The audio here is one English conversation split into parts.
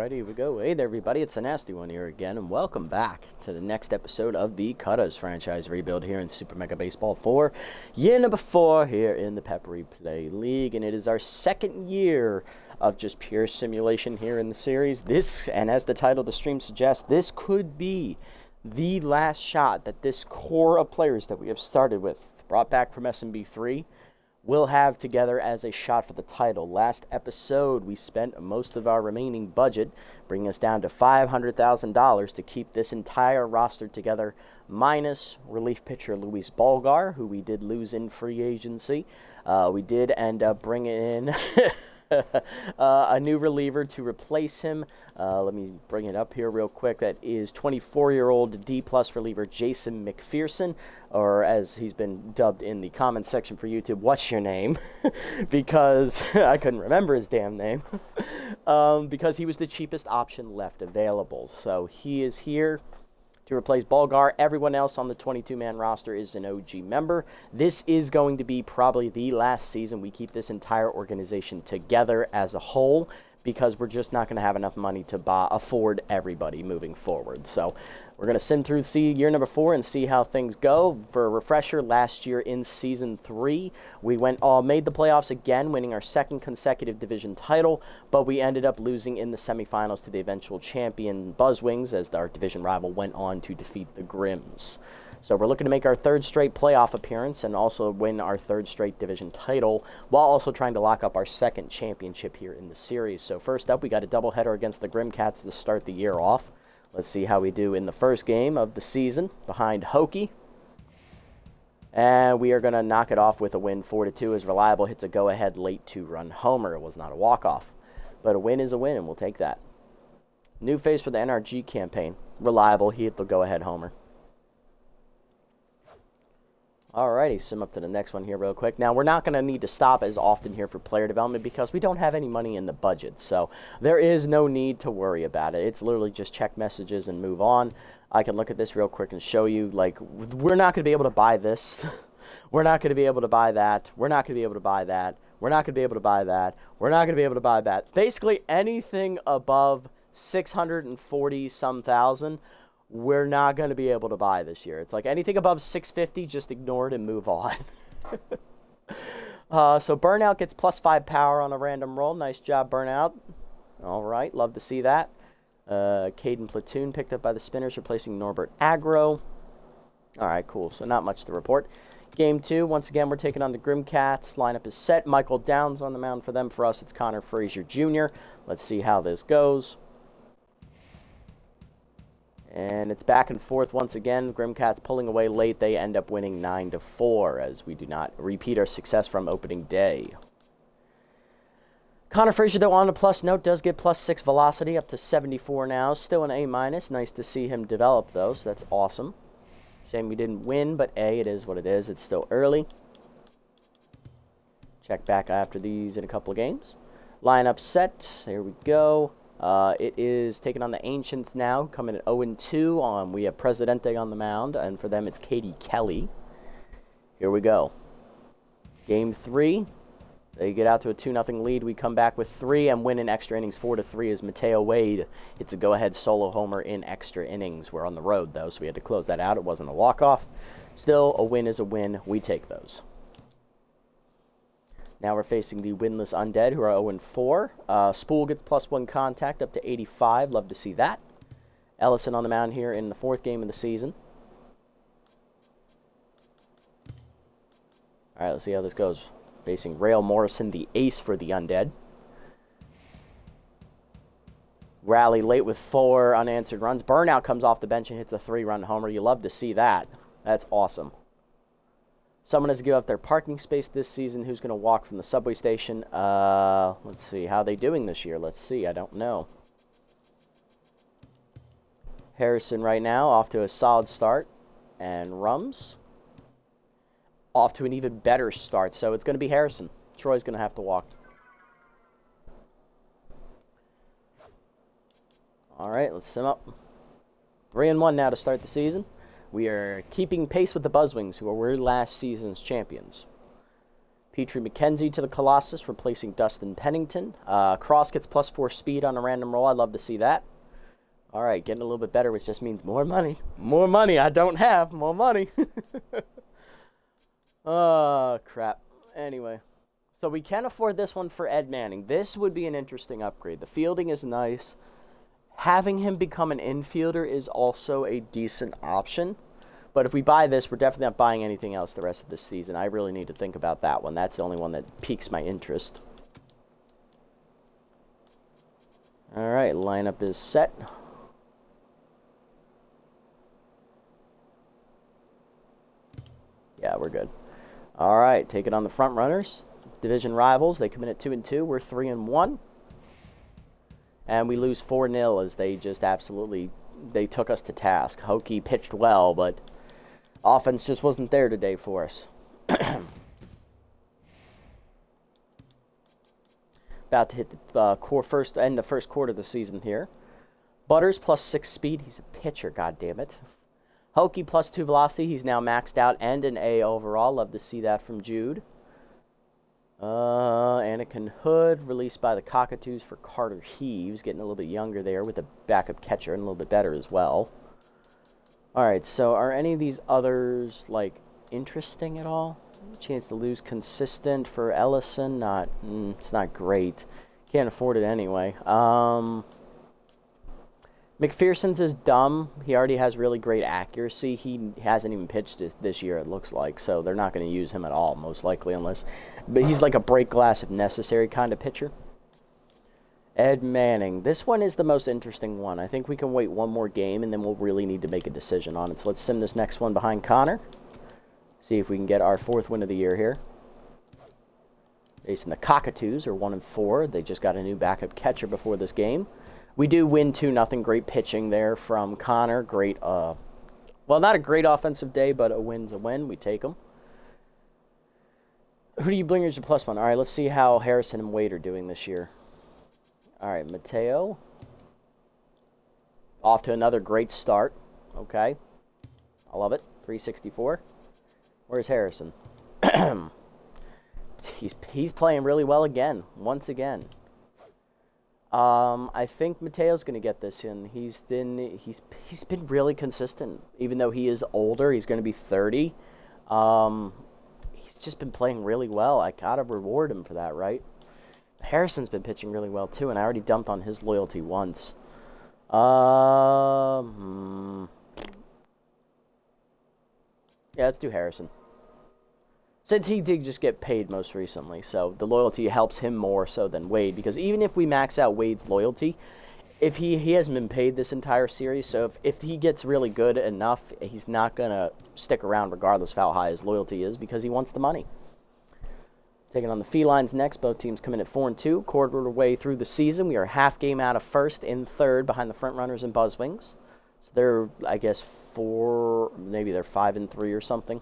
Alrighty, here we go. Hey there, everybody. It's a nasty one here again, and welcome back to the next episode of the Cutters franchise rebuild here in Super Mega Baseball 4. Year number 4 here in the Pep Replay League, and it is our second year of just pure simulation here in the series. This, and as the title of the stream suggests, this could be the last shot that this core of players that we have started with, brought back from SMB4, will have together as a shot for the title. Last episode, we spent most of our remaining budget, bringing us down to $500,000 to keep this entire roster together, minus relief pitcher Luis Bolgar, who we did lose in free agency. We did end up bringing in a new reliever to replace him. Let me bring it up here real quick. That is 24-year-old D-plus reliever Jason McPherson, or as he's been dubbed in the comments section for YouTube, what's your name? Because I couldn't remember his damn name. Because he was the cheapest option left available. So he is here to replace Bulgar. Everyone else on the 22-man roster is an OG member. This is going to be probably the last season we keep this entire organization together as a whole, because we're just not going to have enough money to afford everybody moving forward. So we're going to sim through year number 4 and see how things go. For a refresher, last year in Season 3, we made the playoffs again, winning our second consecutive division title, but we ended up losing in the semifinals to the eventual champion Buzzwings, as our division rival went on to defeat the Grims. So we're looking to make our third straight playoff appearance and also win our third straight division title, while also trying to lock up our second championship here in the series. So first up, we got a doubleheader against the Grim Cats to start the year off. Let's see how we do in the first game of the season behind Hokie. And we are going to knock it off with a win 4-2 as Reliable hits a go-ahead late 2-run homer. It was not a walk-off, but a win is a win, and we'll take that. New face for the NRG campaign. Reliable, he hit the go-ahead homer. Alrighty, sim up to the next one here real quick. Now, we're not going to need to stop as often here for player development because we don't have any money in the budget. So there is no need to worry about it. It's literally just check messages and move on. I can look at this real quick and show you, like, we're not going to be able to buy this. We're not going to be able to buy that. We're not going to be able to buy that. We're not going to be able to buy that. We're not going to be able to buy that. Basically, anything above 640-some thousand, we're not going to be able to buy this year. It's like anything above 650, just ignore it and move on. So Burnout gets +5 power on a random roll. Nice job, Burnout. All right, love to see that. Caden Platoon picked up by the Spinners, replacing Norbert Agro. All right, cool. So not much to report. Game 2, once again, we're taking on the Grim Cats. Lineup is set. Michael Downs on the mound for them. For us, it's Connor Frazier Jr. Let's see how this goes. And it's back and forth once again. Grimcats pulling away late. They end up winning 9-4 as we do not repeat our success from opening day. Connor Frazier, though, on a plus note, does get +6 velocity, up to 74 now. Still an A-. Nice to see him develop, though, so that's awesome. Shame we didn't win, but A, it is what it is. It's still early. Check back after these in a couple of games. Lineup set. There we go. It is taking on the Ancients now, coming at 0-2. We have Presidente on the mound, and for them it's Katie Kelly. Here we go. Game 3. They get out to a 2-0 lead. We come back with 3 and win in extra innings 4-3 as Mateo Wade hits a go-ahead solo homer in extra innings. We're on the road, though, so we had to close that out. It wasn't a walk-off. Still, a win is a win. We take those. Now we're facing the winless Undead, who are 0-4. Spool gets +1 contact, up to 85. Love to see that. Ellison on the mound here in the 4th game of the season. All right, let's see how this goes. Facing Rail Morrison, the ace for the Undead. Rally late with 4 unanswered runs. Burnout comes off the bench and hits a 3-run homer. You love to see that. That's awesome. Someone has to give up their parking space this season. Who's going to walk from the subway station? Let's see. How are they doing this year? Let's see. I don't know. Harrison right now off to a solid start. And Rums off to an even better start. So it's going to be Harrison. Troy's going to have to walk. All right, let's sim up. 3-1 now to start the season. We are keeping pace with the Buzzwings, who were last season's champions. Petrie McKenzie to the Colossus, replacing Dustin Pennington. Cross gets +4 speed on a random roll. I'd love to see that. All right, getting a little bit better, which just means more money. More money I don't have. More money. Oh, crap. Anyway, so we can afford this one for Ed Manning. This would be an interesting upgrade. The fielding is nice. Having him become an infielder is also a decent option. But if we buy this, we're definitely not buying anything else the rest of the season. I really need to think about that one. That's the only one that piques my interest. All right, lineup is set. Yeah, we're good. All right, take it on the front runners. Division rivals, they come in at 2-2. We're 3-1. And we lose 4-0 as they just absolutely, they took us to task. Hokie pitched well, but offense just wasn't there today for us. About to hit the end the first quarter of the season here. Butters +6 speed. He's a pitcher, goddammit. Hokie +2 velocity. He's now maxed out and an A overall. Love to see that from Jude. Anakin Hood released by the Cockatoos for Carter Heaves. Getting a little bit younger there with a backup catcher and a little bit better as well. All right, so are any of these others, like, interesting at all? Chance to lose consistent for Ellison. It's not great. Can't afford it anyway. McPherson's is dumb. He already has really great accuracy. He hasn't even pitched this year, it looks like, so they're not going to use him at all, most likely, unless... But he's like a break glass if necessary kind of pitcher. Ed Manning. This one is the most interesting one. I think we can wait one more game, and then we'll really need to make a decision on it. So let's sim this next one behind Connor. See if we can get our 4th win of the year here. Facing the Cockatoos are 1-4. They just got a new backup catcher before this game. We do win 2-0. Great pitching there from Connor. Great, well, not a great offensive day, but a win's a win. We take them. Who do you bring as your +1? All right, let's see how Harrison and Wade are doing this year. All right, Mateo. Off to another great start. Okay. I love it. 364. Where's Harrison? He's playing really well again. Once again. I think Mateo's going to get this in. He's been really consistent. Even though he is older, he's going to be 30. He's just been playing really well. I got to reward him for that, right? Harrison's been pitching really well, too, and I already dumped on his loyalty once. Yeah, let's do Harrison. Since he did just get paid most recently, so the loyalty helps him more so than Wade, because even if we max out Wade's loyalty, if he hasn't been paid this entire series, so if he gets really good enough, he's not going to stick around regardless of how high his loyalty is, because he wants the money. Taking on the Felines next. Both teams come in at 4-2. Quarter of the way through the season. We are half game out of first and third behind the front runners and Buzzwings. So they're, I guess, maybe they're 5-3 or something.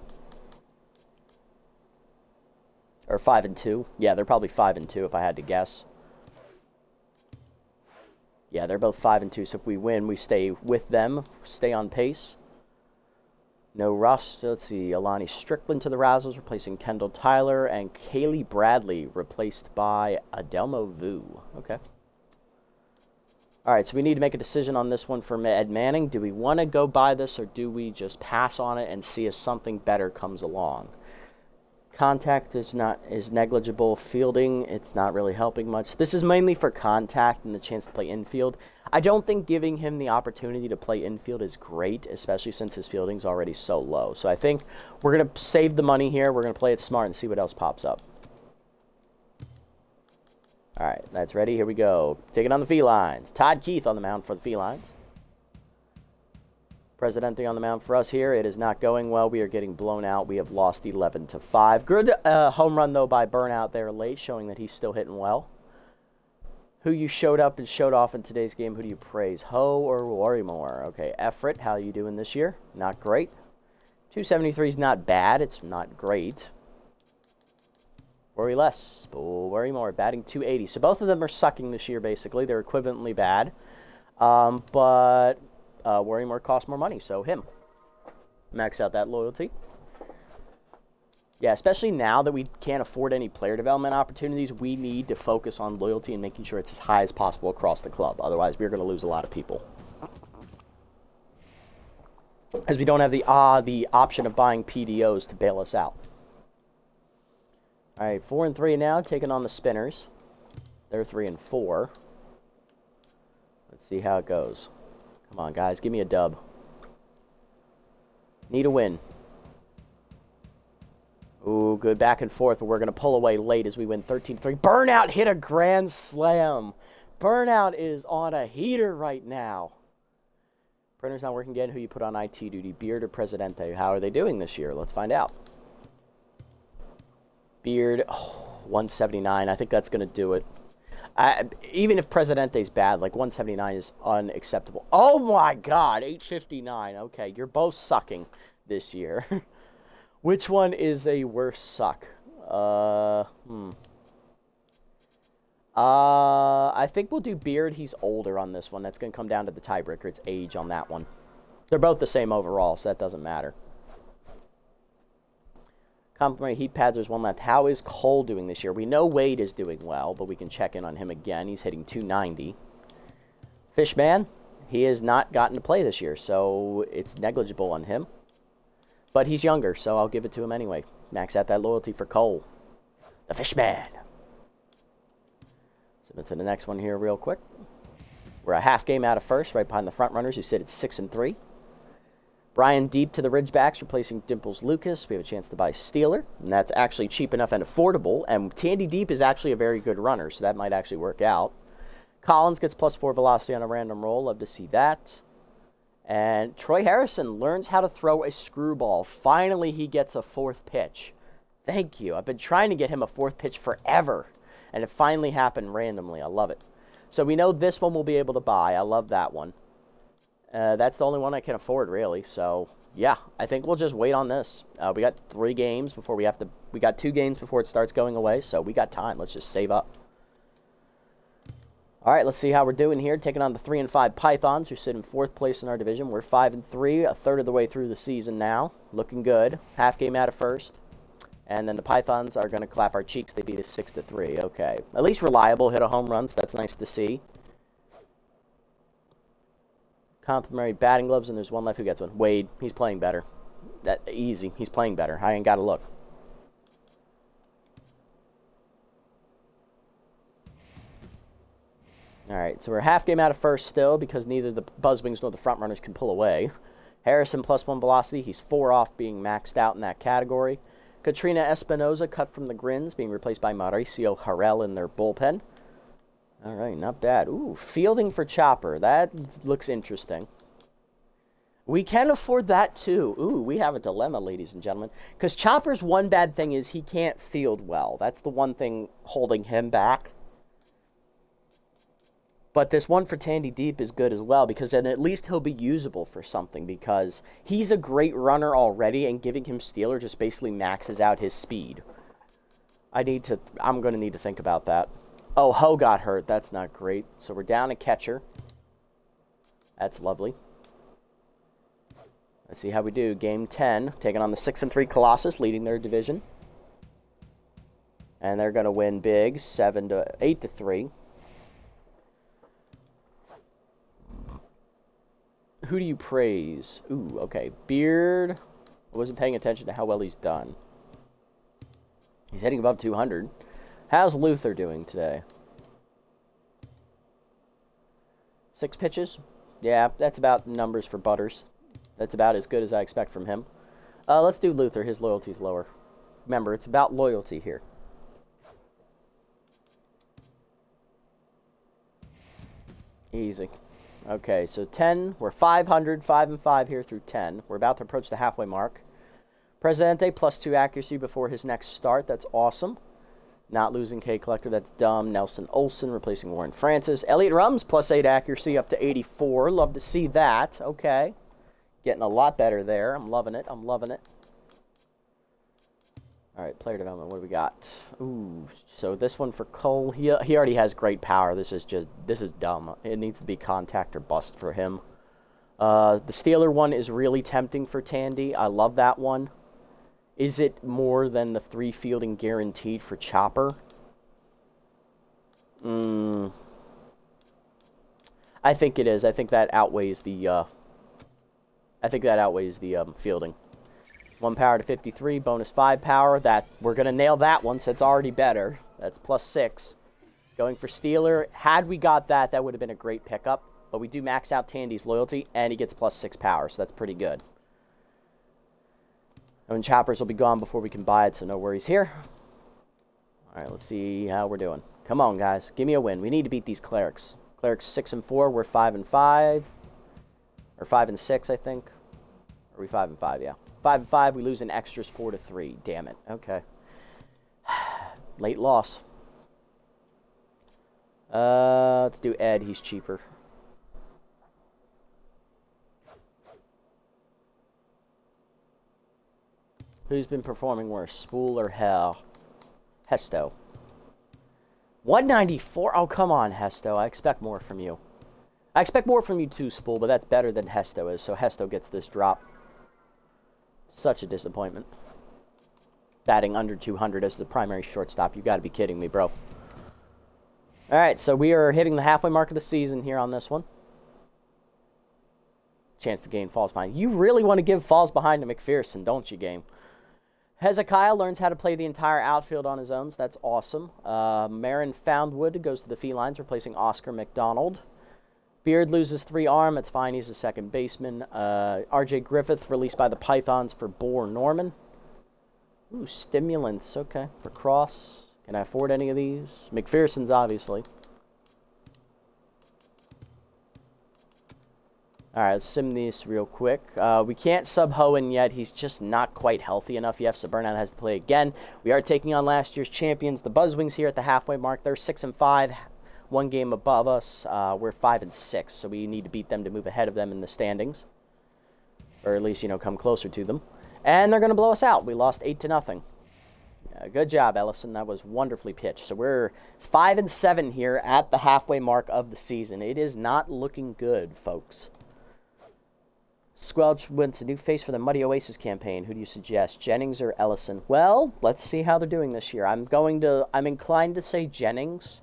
Or 5-2. Yeah, they're probably 5-2 if I had to guess. Yeah, they're both 5-2. So if we win, we stay with them, stay on pace. No rust. Let's see. Alani Strickland to the Razzles, replacing Kendall Tyler, and Kaylee Bradley replaced by Adelmo Vu. Okay. All right, so we need to make a decision on this one for Ed Manning. Do we want to go buy this, or do we just pass on it and see if something better comes along? Contact is negligible. Fielding, it's not really helping much. This is mainly for contact and the chance to play infield. I don't think giving him the opportunity to play infield is great, especially since his fielding's already so low. So I think we're going to save the money here. We're going to play it smart and see what else pops up. All right, that's ready. Here we go. Taking on the Felines. Todd Keith on the mound for the Felines. Presidente on the mound for us here. It is not going well. We are getting blown out. We have lost 11-5. Good home run, though, by Burnout there late, showing that he's still hitting well. Who you showed up and showed off in today's game, who do you praise? Ho or Warrimore? Okay, Everett, how are you doing this year? Not great. 273 is not bad. It's not great. Worry less. Worry more. Batting 280. So both of them are sucking this year, basically. They're equivalently bad. But Worrymore costs more money, so him. Max out that loyalty. Yeah, especially now that we can't afford any player development opportunities, we need to focus on loyalty and making sure it's as high as possible across the club. Otherwise, we're going to lose a lot of people. As we don't have the option of buying PDOs to bail us out. All right, 4-3 now, taking on the Spinners. They're 3-4. Let's see how it goes. Come on, guys, give me a dub. Need a win. Ooh, good back and forth, but we're going to pull away late as we win 13-3. Burnout hit a grand slam. Burnout is on a heater right now. Printer's not working again. Who you put on IT duty, Beard or Presidente? How are they doing this year? Let's find out. Beard, 179. I think that's going to do it. Even if Presidente's bad, like 179 is unacceptable. Oh my God, 859. Okay, you're both sucking this year. Which one is a worse suck? I think we'll do Beard. He's older on this one. That's going to come down to the tiebreaker. It's age on that one. They're both the same overall, so that doesn't matter. Complimentary heat pads, there's one left. How is Cole doing this year? We know Wade is doing well, but we can check in on him again. He's hitting 290. Fishman, he has not gotten to play this year, so it's negligible on him. But he's younger, so I'll give it to him anyway. Max out that loyalty for Cole. The Fishman. Submit to the next one here real quick. We're a half game out of first, right behind the front runners who sit at 6-3. Brian Deep to the Ridgebacks, replacing Dimples Lucas. We have a chance to buy Steeler, and that's actually cheap enough and affordable. And Tandy Deep is actually a very good runner, so that might actually work out. Collins gets +4 velocity on a random roll. Love to see that. And Troy Harrison learns how to throw a screwball. Finally, he gets a fourth pitch. Thank you. I've been trying to get him a fourth pitch forever, and it finally happened randomly. I love it. So we know this one we'll be able to buy. I love that one. That's the only one I can afford, really. So, yeah, I think we'll just wait on this. We got 3 games before we have to... We got 2 games before it starts going away, so we got time. Let's just save up. All right, let's see how we're doing here. Taking on the 3-5 Pythons, who sit in 4th place in our division. We're 5-3, a third of the way through the season now. Looking good. Half game out of first. And then the Pythons are going to clap our cheeks. They beat us 6-3. Okay. At least Reliable hit a home run, so that's nice to see. Complimentary batting gloves, and there's one left. Who gets one? Wade. He's playing better. That easy. He's playing better. I ain't got to look. All right, so we're a half game out of first still because neither the Buzzwings nor the front runners can pull away. Harrison +1 velocity. He's 4 off being maxed out in that category. Katrina Espinoza cut from the Grins, being replaced by Mauricio Harrell in their bullpen. All right, not bad. Ooh, fielding for Chopper. That looks interesting. We can afford that, too. Ooh, we have a dilemma, ladies and gentlemen. Because Chopper's one bad thing is he can't field well. That's the one thing holding him back. But this one for Tandy Deep is good as well because then at least he'll be usable for something because he's a great runner already and giving him Steeler just basically maxes out his speed. I'm going to need to think about that. Oh, Ho got hurt. That's not great. So we're down a catcher. That's lovely. Let's see how we do. Game 10, taking on the 6-3 Colossus, leading their division. And they're going to win big, 8-3. Who do you praise? Ooh, okay. Beard. I wasn't paying attention to how well he's done. He's hitting above 200. How's Luther doing today? 6 pitches? Yeah, that's about numbers for Butters. That's about as good as I expect from him. Let's do Luther. His loyalty's lower. Remember, it's about loyalty here. Easy. Okay, so 10. We're 500, 5-5 here through 10. We're about to approach the halfway mark. Presidente +2 accuracy before his next start. That's awesome. Not losing K Collector. That's dumb. Nelson Olson replacing Warren Francis. Elliot Rums +8 accuracy up to 84. Love to see that. Okay. Getting a lot better there. I'm loving it. I'm loving it. All right, player development. What do we got? Ooh, so this one for Cole. He already has great power. This is dumb. It needs to be contact or bust for him. The Steeler one is really tempting for Tandy. I love that one. Is it more than the 3 fielding guaranteed for Chopper? I think it is. I think that outweighs the fielding. 1 power to 53, bonus 5 power. That we're gonna nail that one, so it's already better. That's plus 6. Going for Steeler. Had we got that, that would have been a great pickup. But we do max out Tandy's loyalty, and he gets plus 6 power, so that's pretty good. And Choppers will be gone before we can buy it, so no worries here. All right, let's see how we're doing. Come on, guys. Give me a win. We need to beat these Clerics. Clerics 6 and 4. We're 5 and 5. Or 5 and 6, I think. Are we 5 and 5? Yeah. 5 and 5. We lose in extras 4 to 3. Damn it. Okay. Late loss. Let's do Ed. He's cheaper. Who's been performing worse, Spool or Hesto? 194? Oh, come on, Hesto. I expect more from you. I expect more from you too, Spool, but that's better than Hesto is, so Hesto gets this drop. Such a disappointment. Batting under 200 as the primary shortstop. You got to be kidding me, bro. All right, so we are hitting the halfway mark of the season here on this one. Chance to gain falls behind. You really want to give falls behind to McPherson, don't you, game? Hezekiah learns how to play the entire outfield on his own, so that's awesome. Marin Foundwood goes to the Felines, replacing Oscar McDonald. Beard loses 3 arm. It's fine. He's a second baseman. R.J. Griffith released by the Pythons for Boar Norman. Ooh, stimulants. Okay, for Cross. Can I afford any of these? McPherson's, obviously. All right, let's sim these real quick. We can't sub Hoenn yet. He's just not quite healthy enough yet, so Burnout has to play again. We are taking on last year's champions, the Buzzwings, here at the halfway mark. They're 6 and 5, 1 game above us. We're 5 and 6, so we need to beat them to move ahead of them in the standings, or at least, you know, come closer to them. And they're going to blow us out. We lost 8-0. Good job, Ellison. That was wonderfully pitched. So we're 5 and 7 here at the halfway mark of the season. It is not looking good, folks. Squelch wins a new face for the Muddy Oasis campaign. Who do you suggest, Jennings or Ellison? Well, let's see how they're doing this year. I'm inclined to say Jennings.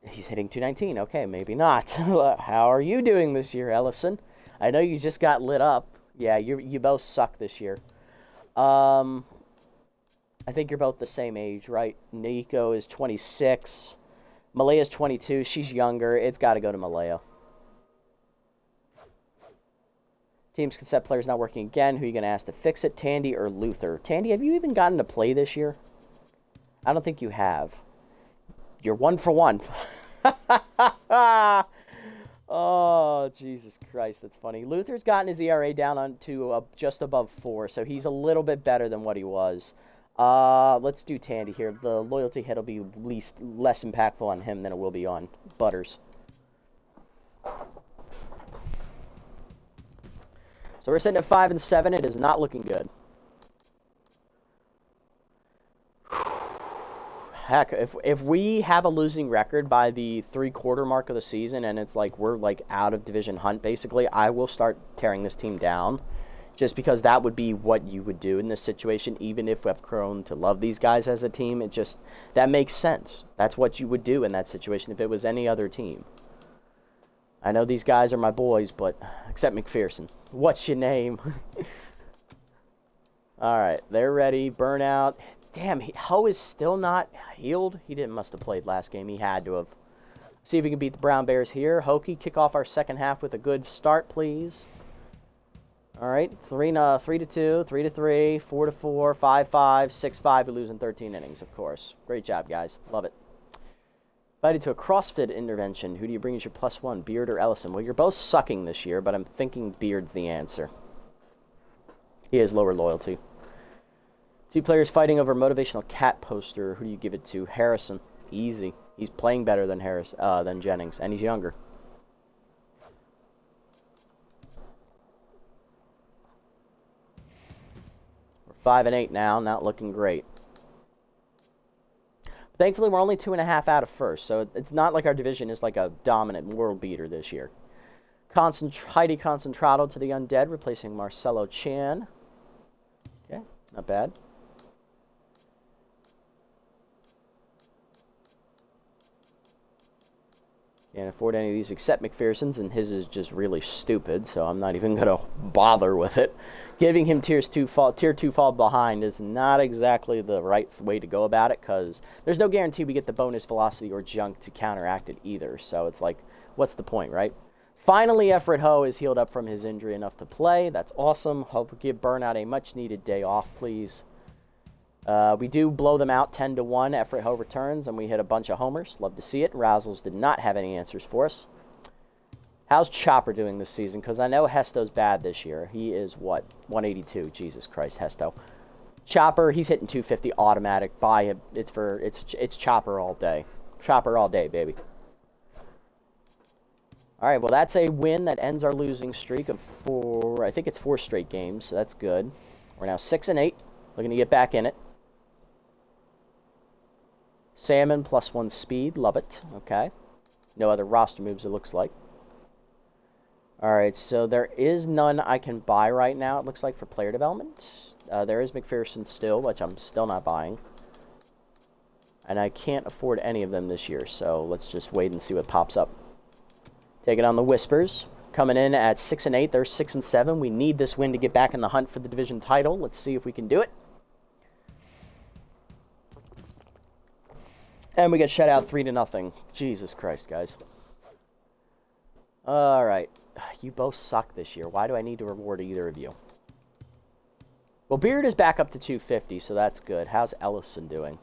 He's hitting 219. Okay, maybe not. How are you doing this year, Ellison? I know you just got lit up. Yeah, you both suck this year. I think you're both the same age, right? Nico is 26. Malaya's 22. She's younger. It's got to go to Malaya. Team's concept player's not working again. Who are you going to ask to fix it, Tandy or Luther? Tandy, have you even gotten to play this year? I don't think you have. You're 1 for 1. Oh, Jesus Christ, that's funny. Luther's gotten his ERA down to just above 4, so he's a little bit better than what he was. Let's do Tandy here. The loyalty hit will be less impactful on him than it will be on Butters. So we're sitting at 5 and 7. It is not looking good. Heck, if we have a losing record by the 3/4 mark of the season and it's like we're like out of division hunt, basically, I will start tearing this team down. Just because that would be what you would do in this situation, even if we've grown to love these guys as a team. That makes sense. That's what you would do in that situation if it was any other team. I know these guys are my boys, but except McPherson. What's your name? All right, they're ready. Burnout. Damn, Ho is still not healed. He must have played last game. He had to have. See if we can beat the Brown Bears here. Hokie, kick off our second half with a good start, please. All right, 3-2, 3-3, 4-4, 5-5, 6-5. We lose in 13 innings, of course. Great job, guys. Love it. Invited to a CrossFit intervention. Who do you bring as your +1, Beard or Ellison? Well, you're both sucking this year, but I'm thinking Beard's the answer. He has lower loyalty. 2 players fighting over a motivational cat poster. Who do you give it to? Harrison. Easy. He's playing better than than Jennings, and he's younger. We're 5 and 8 now. Not looking great. Thankfully, we're only 2.5 out of first, so it's not like our division is like a dominant world beater this year. Heidi Concentrado to the Undead, replacing Marcelo Chan. Okay, Not bad. Can't afford any of these except McPherson's, and his is just really stupid, so I'm not even going to bother with it. Giving him tier 2 fall behind is not exactly the right way to go about it, because there's no guarantee we get the bonus velocity or junk to counteract it either, so it's like, what's the point, right? Finally, Everett Ho is healed up from his injury enough to play. That's awesome. Hope give Burnout a much-needed day off, please. We do blow them out 10-1. Everett Ho returns, and we hit a bunch of homers. Love to see it. Razzles did not have any answers for us. How's Chopper doing this season? Because I know Hesto's bad this year. He is, what, 182? Jesus Christ, Hesto. Chopper, he's hitting 250 automatic. Buy him. It's Chopper all day. Chopper all day, baby. All right, well, that's a win that ends our losing streak of 4. I think it's 4 straight games, so that's good. We're now 6-8. Looking to get back in it. Salmon +1 speed. Love it. Okay. No other roster moves, it looks like. All right, so there is none I can buy right now, it looks like, for player development. There is McPherson still, which I'm still not buying. And I can't afford any of them this year, so let's just wait and see what pops up. Taking on the Whispers. Coming in at 6-8. They're 6-7. We need this win to get back in the hunt for the division title. Let's see if we can do it. And we get shut out 3-0. Jesus Christ, guys. All right. You both suck this year. Why do I need to reward either of you? Well, Beard is back up to 250, so that's good. How's Ellison doing?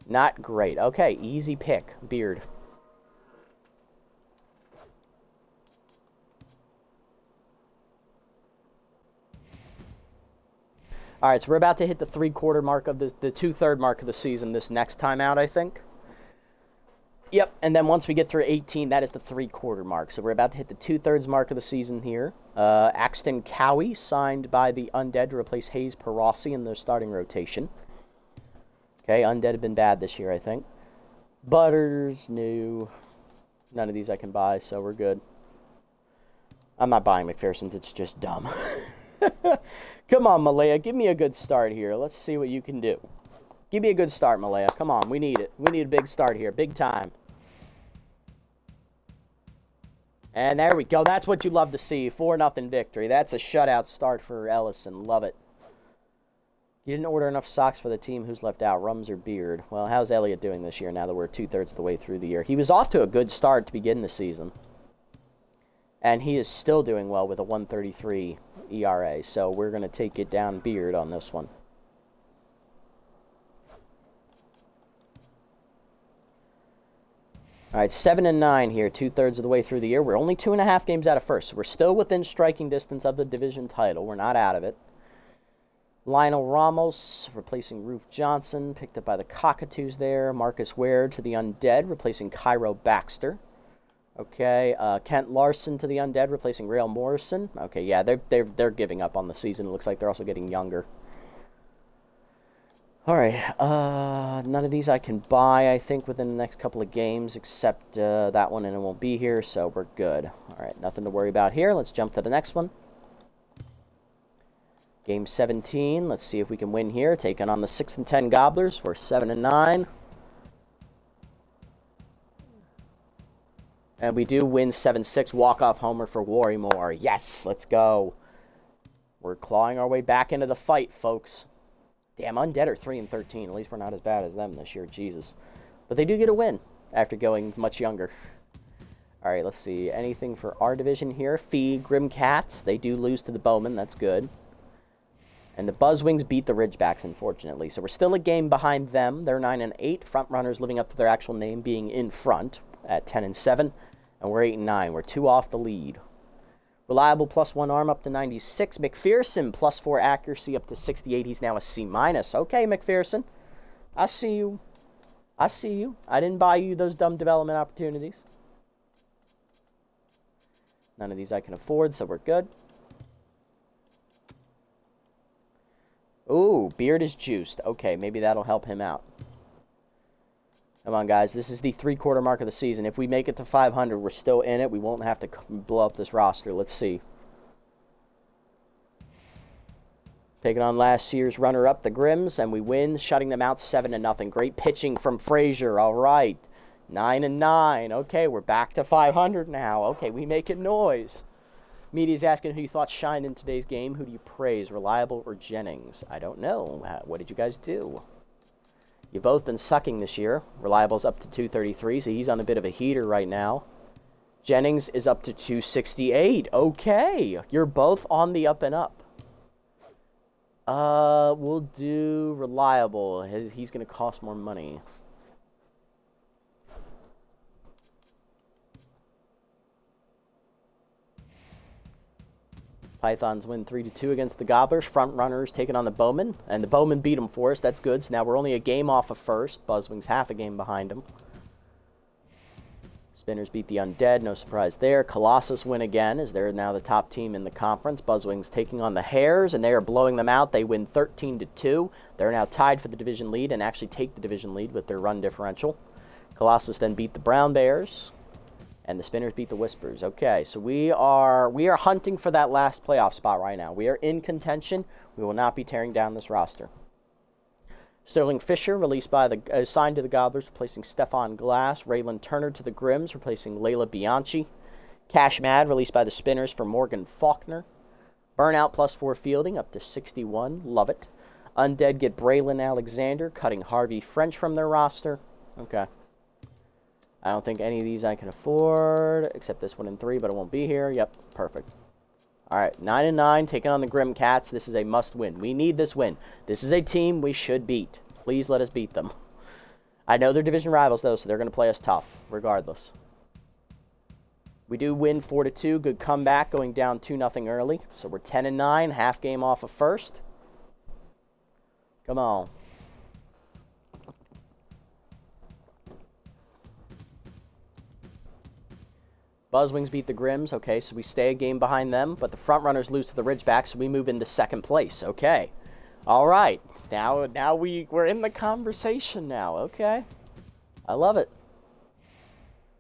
Not great. Okay, easy pick. Beard. All right, so we're about to hit the 3/4 mark of the 2/3 mark of the season this next time out, I think. Yep, and then once we get through 18, that is the 3/4 mark. So we're about to hit the 2/3 mark of the season here. Axton Cowie signed by the Undead to replace Hayes Perossi in their starting rotation. Okay, Undead have been bad this year, I think. Butters, new. None of these I can buy, so we're good. I'm not buying McPherson's, it's just dumb. Come on, Malaya, give me a good start here. Let's see what you can do. Give me a good start, Malaya. Come on, we need it. We need a big start here, big time. And there we go. That's what you love to see. 4-0 victory. That's a shutout start for Ellison. Love it. You didn't order enough socks for the team. Who's left out, Rums or Beard? Well, how's Elliott doing this year now that we're 2/3 of the way through the year? He was off to a good start to begin the season. And he is still doing well with a 1.33 ERA. So we're going to take it down Beard on this one. All right, 7-9 here, 2/3 of the way through the year. We're only 2.5 games out of first, so we're still within striking distance of the division title. We're not out of it. Lionel Ramos replacing Roof Johnson, picked up by the Cockatoos there. Marcus Ware to the Undead, replacing Cairo Baxter. Okay, Kent Larson to the Undead, replacing Rail Morrison. Okay, yeah, they're giving up on the season. It looks like they're also getting younger. All right, none of these I can buy, I think, within the next couple of games, except that one, and it won't be here, so we're good. All right, nothing to worry about here. Let's jump to the next one. Game 17. Let's see if we can win here. Taking on the 6-10 Gobblers. We're 7-9. And we do win 7-6. Walk-off homer for Warrymore. Yes, let's go. We're clawing our way back into the fight, folks. Damn, Undead are 3-13. At least we're not as bad as them this year. Jesus. But they do get a win after going much younger. All right, let's see. Anything for our division here? Fee, Grim Cats. They do lose to the Bowmen. That's good. And the Buzzwings beat the Ridgebacks, unfortunately. So we're still a game behind them. They're 9-8. Front runners living up to their actual name, being in front at 10-7. And we're 8-9. We're 2 off the lead. Reliable +1 arm up to 96. McPherson +4 accuracy up to 68. He's now a C-. Okay, McPherson. I see you. I see you. I didn't buy you those dumb development opportunities. None of these I can afford, so we're good. Ooh, Beard is juiced. Okay, maybe that'll help him out. Come on, guys. This is the 3/4 mark of the season. If we make it to 500, we're still in it. We won't have to blow up this roster. Let's see. Taking on last year's runner-up, the Grims, and we win, shutting them out 7-0. Great pitching from Frazier. All right. 9-9. Okay, we're back to 500 now. Okay, we making noise. Media's asking who you thought shined in today's game. Who do you praise, Reliable or Jennings? I don't know. What did you guys do? You've both been sucking this year. Reliable's up to 233, so he's on a bit of a heater right now. Jennings is up to 268. Okay, you're both on the up and up. We'll do Reliable. He's going to cost more money. Pythons win 3-2 against the Gobblers. Front runners taking on the Bowmen. And the Bowmen beat them for us. That's good. So now we're only a game off of first. Buzzwings half a game behind them. Spinners beat the Undead. No surprise there. Colossus win again as they're now the top team in the conference. Buzzwings taking on the Hares, and they are blowing them out. They win 13-2. They're now tied for the division lead and actually take the division lead with their run differential. Colossus then beat the Brown Bears. And the Spinners beat the Whispers. Okay, so we are hunting for that last playoff spot right now. We are in contention. We will not be tearing down this roster. Sterling Fisher signed to the Gobblers, replacing Stefan Glass. Raylan Turner to the Grims, replacing Layla Bianchi. Cash Mad released by the Spinners for Morgan Faulkner. Burnout +4 fielding up to 61. Love it. Undead get Braylon Alexander, cutting Harvey French from their roster. Okay. I don't think any of these I can afford, except this one in 3, but it won't be here. Yep, perfect. All right, 9-9, taking on the Grim Cats. This is a must-win. We need this win. This is a team we should beat. Please let us beat them. I know they're division rivals, though, so they're going to play us tough, regardless. We do win 4-2. Good comeback, going down 2-0 early. So we're 10-9, half game off of first. Come on. Buzzwings beat the Grims. Okay, so we stay a game behind them, but the front runners lose to the Ridgebacks, so we move into second place. Okay. All right. Now we're in the conversation now. Okay. I love it.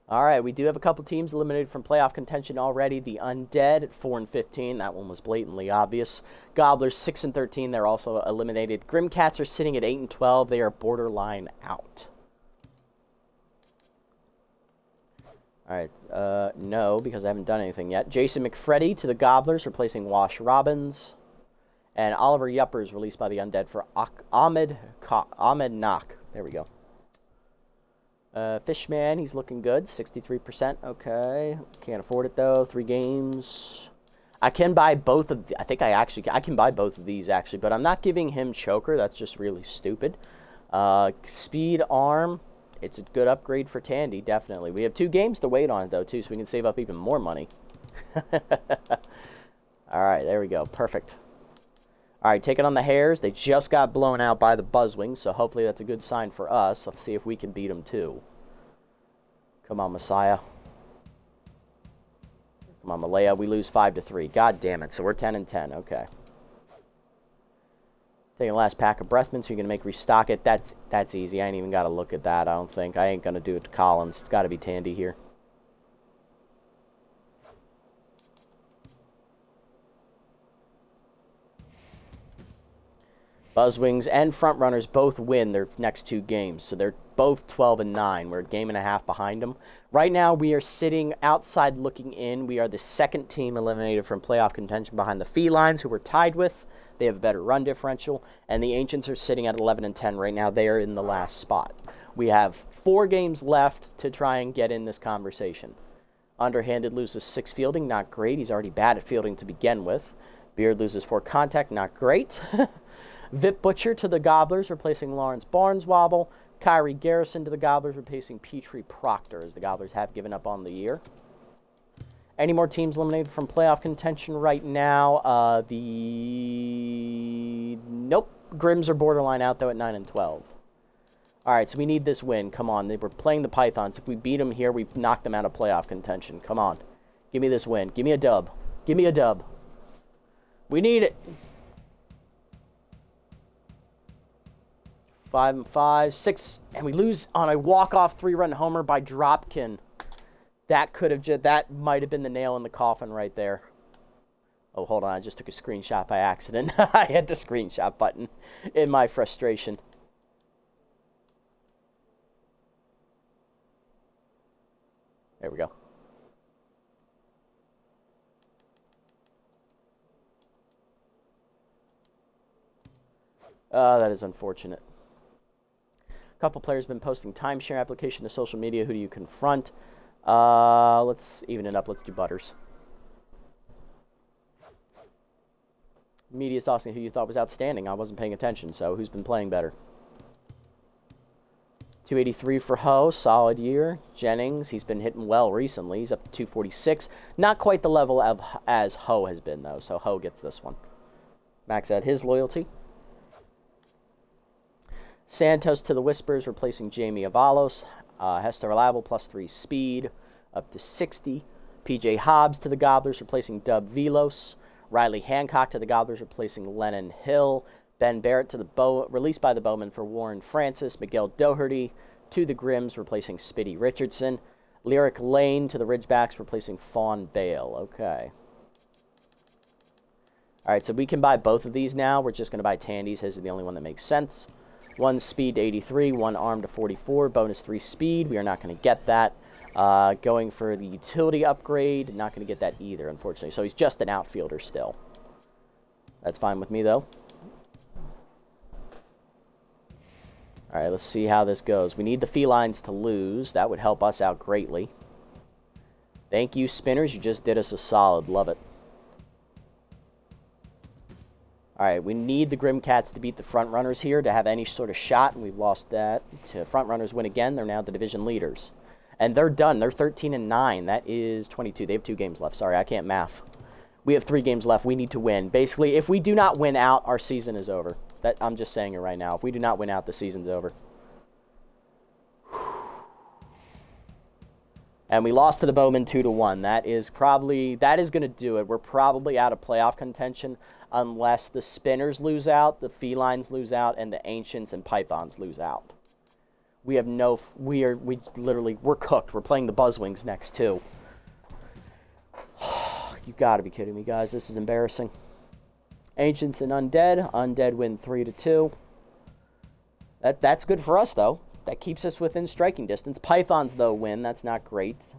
All right, we do have a couple teams eliminated from playoff contention already. The Undead at 4-15. That one was blatantly obvious. Gobblers 6-13. They're also eliminated. Grim Cats are sitting at 8-12. They are borderline out. All right, no, because I haven't done anything yet. Jason McFreddy to the Gobblers, replacing Wash Robbins. And Oliver Yuppers released by the Undead for Ahmed Nak. There we go. Fishman, he's looking good, 63%. Okay, can't afford it, though. 3 games. I can buy both of I can buy both of these, actually, but I'm not giving him Choker. That's just really stupid. Speed Arm. It's a good upgrade for Tandy, definitely. We have 2 games to wait on it, though, too, so we can save up even more money. All right, there we go. Perfect. All right, taking on the Hares. They just got blown out by the Buzzwings, so hopefully that's a good sign for us. Let's see if we can beat them, too. Come on, Messiah. Come on, Malaya. We lose 5-3. God damn it. So we're 10-10. Okay. Taking the last pack of Breathman, so you're going to make restock it. That's easy. I ain't even got to look at that, I don't think. I ain't going to do it to Collins. It's got to be Tandy here. Buzzwings and Frontrunners both win their next 2 games, so they're both 12-9. We're a game and a half behind them. Right now, we are sitting outside looking in. We are the second team eliminated from playoff contention behind the Felines, who we're tied with. They have a better run differential, and the Ancients are sitting at 11-10 right now. They are in the last spot. We have 4 games left to try and get in this conversation. Underhanded loses 6 fielding, not great. He's already bad at fielding to begin with. Beard loses 4 contact, not great. Vip Butcher to the Gobblers, replacing Lawrence Barneswobble. Kyrie Garrison to the Gobblers, replacing Petrie Proctor, as the Gobblers have given up on the year. Any more teams eliminated from playoff contention right now? Nope. Grims are borderline out, though, at 9-12. All right, so we need this win. Come on. They were playing the Pythons. If we beat them here, we knock them out of playoff contention. Come on. Give me this win. Give me a dub. Give me a dub. We need it. 5-5, 6, and we lose on a walk-off 3-run homer by Dropkin. That might have been the nail in the coffin right there. Oh, hold on. I just took a screenshot by accident. I hit the screenshot button in my frustration. There we go. That is unfortunate. A couple players have been posting timeshare application to social media. Who do you confront? Let's even it up. Let's do Butters. Media's asking who you thought was outstanding. I wasn't paying attention, so who's been playing better? 283 for Ho, solid year. Jennings, he's been hitting well recently. He's up to 246. Not quite the level of as Ho has been, though, so Ho gets this one. Max out his loyalty. Santos to the Whispers, replacing Jamie Avalos. Hester Reliable, +3 speed, up to 60. PJ Hobbs to the Gobblers, replacing Dub Velos. Riley Hancock to the Gobblers, replacing Lennon Hill. Ben Barrett to the released by the Bowman for Warren Francis. Miguel Doherty to the Grims, replacing Spitty Richardson. Lyric Lane to the Ridgebacks, replacing Fawn Bale. Okay. All right, so we can buy both of these now. We're just going to buy Tandy's. His is the only one that makes sense. 1 speed to 83, 1 arm to 44, bonus 3 speed. We are not going to get that. Going for the utility upgrade, not going to get that either, unfortunately. So he's just an outfielder still. That's fine with me, though. All right, let's see how this goes. We need the felines to lose. That would help us out greatly. Thank you, Spinners. You just did us a solid. Love it. All right, we need the Grim Cats to beat the front runners here to have any sort of shot, and we've lost that. To front runners win again, they're now the division leaders. And they're done. They're 13-9. That is 22. They have 2 games left. Sorry, I can't math. We have 3 games left. We need to win. Basically, if we do not win out, our season is over. That I'm just saying it right now. If we do not win out, the season's over. And we lost to the Bowman 2-1. That is going to do it. We're probably out of playoff contention unless the Spinners lose out, the Felines lose out, and the Ancients and Pythons lose out. We have no, we're cooked. We're playing the Buzzwings next, too. You gotta be kidding me, guys. This is embarrassing. Ancients and Undead. Undead win 3-2. That's good for us, though. That keeps us within striking distance. Pythons, though, win. That's not great.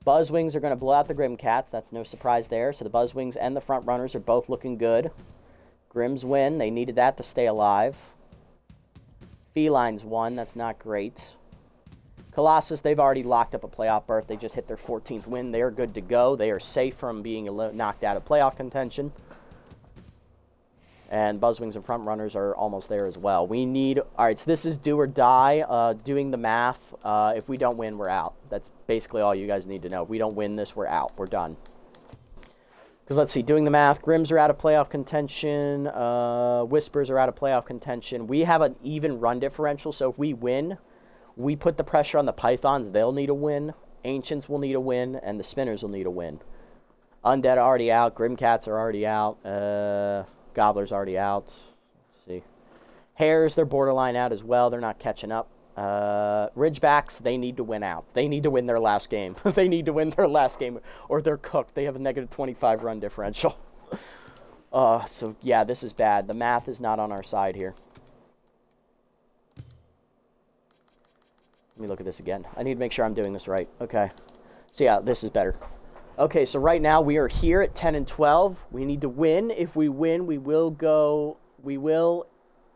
Buzzwings are going to blow out the Grim Cats. That's no surprise there. So the Buzzwings and the front runners are both looking good. Grims win. They needed that to stay alive. Felines won. That's not great. Colossus, they've already locked up a playoff berth. They just hit their 14th win. They are good to go. They are safe from being knocked out of playoff contention. And Buzzwings and front runners are almost there as well. We need, all right, so this is do or die. Doing the math, if we don't win, we're out. That's basically all you guys need to know. If we don't win this, we're out. We're done. Because let's see, doing the math, Grims are out of playoff contention. Whispers are out of playoff contention. We have an even run differential, so if we win, we put the pressure on the Pythons. They'll need a win. Ancients will need a win, and the Spinners will need a win. Undead are already out. Grim Cats are already out. Gobbler's already out. Let's see. Hares, they're borderline out as well. They're not catching up. Ridgebacks, they need to win out. They need to win their last game. They need to win their last game, or they're cooked. They have a negative 25 run differential. So, yeah, this is bad. The math is not on our side here. Let me look at this again. I need to make sure I'm doing this right. Okay. So, yeah, this is better. Okay, so right now we are here at 10-12. We need to win. If we win, we will go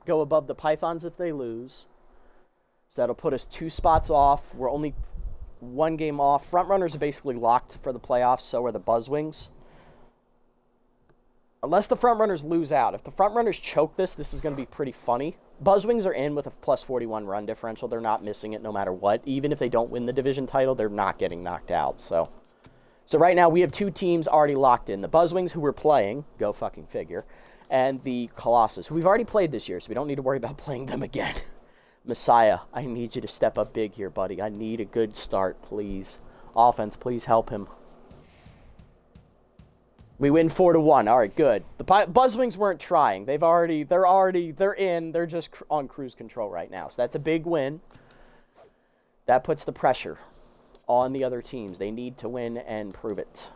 above the Pythons if they lose. So that'll put us 2 spots off. We're only 1 game off. Front runners are basically locked for the playoffs, so are the Buzzwings. Unless the front runners lose out. If the front runners choke this is going to be pretty funny. Buzzwings are in with a plus 41 run differential. They're not missing it no matter what. Even if they don't win the division title, they're not getting knocked out. So right now we have 2 teams already locked in. The Buzzwings, who we're playing, go fucking figure, and the Colossus, who we've already played this year, so we don't need to worry about playing them again. Messiah, I need you to step up big here, buddy. I need a good start, please. Offense, please help him. We win 4-1. All right, good. The Buzzwings weren't trying. They're in. They're just on cruise control right now. So that's a big win. That puts the pressure on the other teams. They need to win and prove it.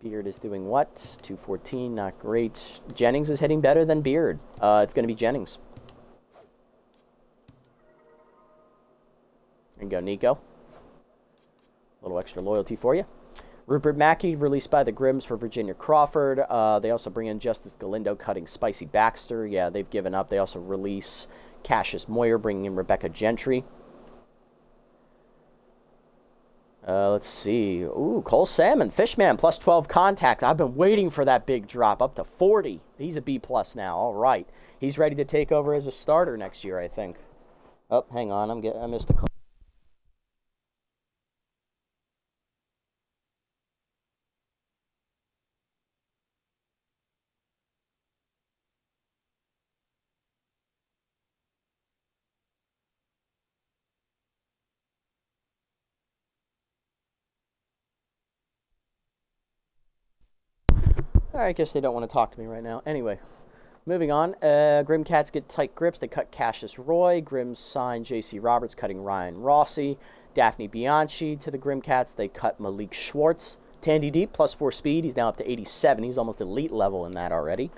Beard is doing what? 214, not great. Jennings is hitting better than Beard. It's going to be Jennings. There you go, Nico. A little extra loyalty for you. Rupert Mackey released by the Grims for Virginia Crawford. They also bring in Justice Galindo, cutting Spicy Baxter. Yeah, they've given up. They also release Cassius Moyer, bringing in Rebecca Gentry. Let's see. Ooh, Cole Salmon, Fishman, plus 12 contact. I've been waiting for that big drop, up to 40. He's a B+ now. All right. He's ready to take over as a starter next year, I think. Oh, hang on. I missed a call. I guess they don't want to talk to me right now. Anyway, moving on. Grim Cats get tight grips. They cut Cassius Roy. Grims sign J.C. Roberts, cutting Ryan Rossi. Daphne Bianchi to the Grim Cats. They cut Malik Schwartz. Tandy Deep, plus 4 speed. He's now up to 87. He's almost elite level in that already.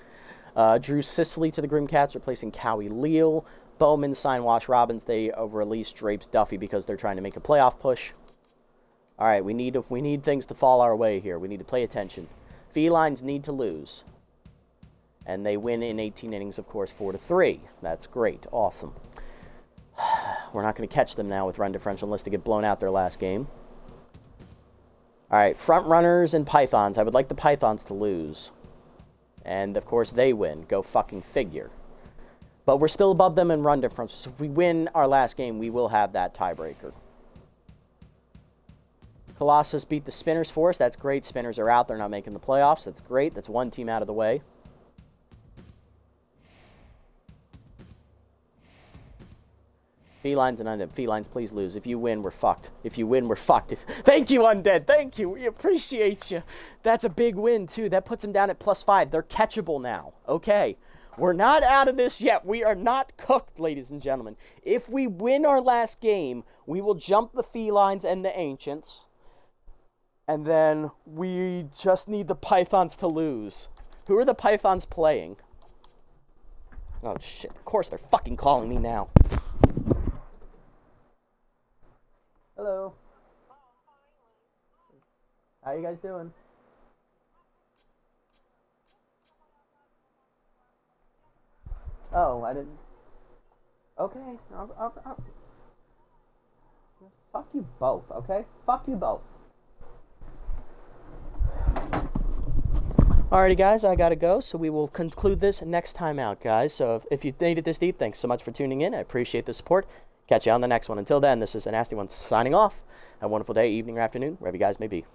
Drew Sicily to the Grim Cats, replacing Cowie Leal. Bowman sign Wash Robbins. They release Drapes Duffy because they're trying to make a playoff push. All right, we need things to fall our way here. We need to pay attention. Felines need to lose. And they win in 18 innings, of course, 4-3. That's great. Awesome. We're not going to catch them now with run differential unless they get blown out their last game. All right, front runners and Pythons. I would like the Pythons to lose. And, of course, they win. Go fucking figure. But we're still above them in run differential. So if we win our last game, we will have that tiebreaker. Colossus beat the Spinners for us. That's great. Spinners are out. They're not making the playoffs. That's great. That's one team out of the way. Felines and Undead. Felines, please lose. If you win, we're fucked. If you win, we're fucked. Thank you, Undead. Thank you. We appreciate you. That's a big win, too. That puts them down at +5. They're catchable now. Okay. We're not out of this yet. We are not cooked, ladies and gentlemen. If we win our last game, we will jump the Felines and the Ancients. And then we just need the Pythons to lose. Who are the Pythons playing? Oh, shit. Of course they're fucking calling me now. Hello. How you guys doing? Oh, I didn't... Okay. Fuck you both, okay? Fuck you both. Alrighty, guys, I gotta go, so we will conclude this next time out, guys. So if you made it this deep, thanks so much for tuning in. I appreciate the support. Catch you on the next one. Until then, this is the Nasty One signing off. Have a wonderful day, evening, or afternoon, wherever you guys may be.